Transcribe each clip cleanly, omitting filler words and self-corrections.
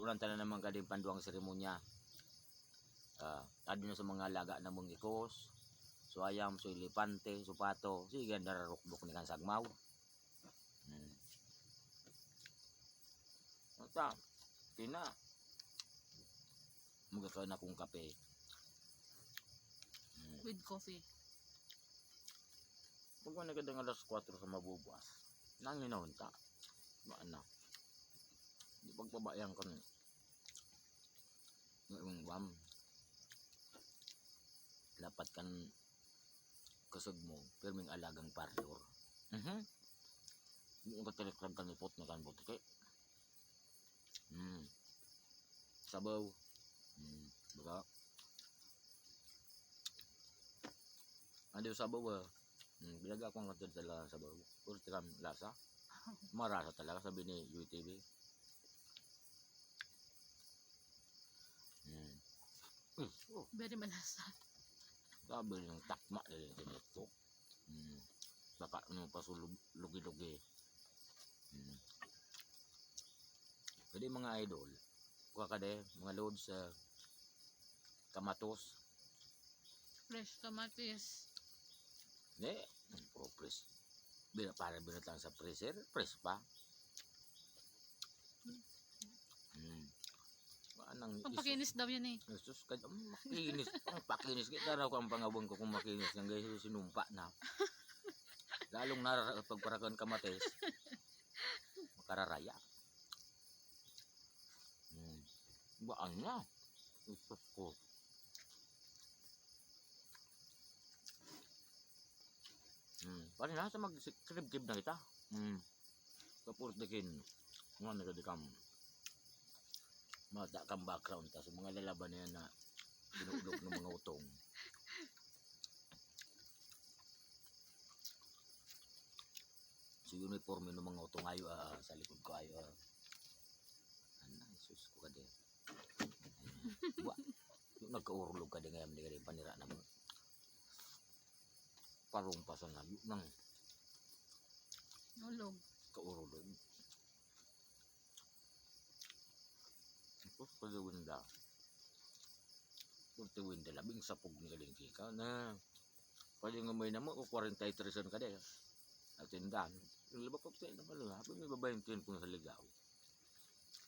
ulan tanan naman kading panduang seremonya. Adi na sa mga laga na mong ikos, so ayam, so ilipante, so pato, sige nararukbok ni kan sagmaw. Mata, kina. Magkakain akong kape. With coffee. Pag mo nagadang alas 4 sa mabubuas, nanginahon ta. Maana. Di pagpabayang ka ng wam. Dapat kan kasag mo, pero may alagang parlor. Hindi ko telegram kan ipot na kan botike. Sabaw. Baka. Adi sabaw ba? Bilaga akong katid talaga sabaw. Puro tikam lasa. Marasa talaga sabi ni UTV. Very malasa. Sabi ng takma din ito. Saka pasulugi-lugi. Jadi mga idol, kuha ka de, mga load sa kamatos. Fresh kamatis. Ne, puro fresh. Para binat lang sa freezer, fresh pa. Anang Pampakinis daw yan eh. Jesus, makinis. Ang pakinis. Kita raw kang pangabon ko kung makinis. Nang guys, sinumpa na. Lalong pagparakan kamatis. Makararaya. Baan na. Jesus ko. Pari na sa mag-krib-krib na kita. Kapurot dikin. Mga nagadikam. Mata kang background ta sa mga lalaban na yan na binulog ng mga utong. So uniforme ng mga utong ayo sa likod ko ayo. Ana, Jesus ko ka din. Yung nagkaurulog ka din ngayon di panira na mo. Parong pasan na yun nang Ulog. kaurulog. Tapos pagawinda. Kung tiwinda labing sapog ni kalingki ka na. Pwede nga may naman o 43 ka din. At tindahan. Yung libak ko tayo naman lang. Habang may babayang tin po sa ligaw.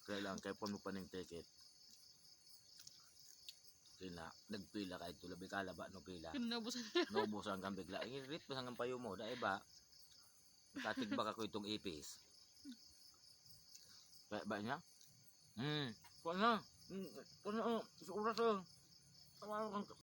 Kaya lang kaya pa mo pa ng ticket. Kina nagpila kahit tulabi kalaba no pila. Pinubusan. Naubusan kang bigla. Ingit pa hanggang payo mo. Dahil ba? Nakatigba ako itong ipis. Kaya ba niya? Paano? Paano? Sa oras oh. Tawa kang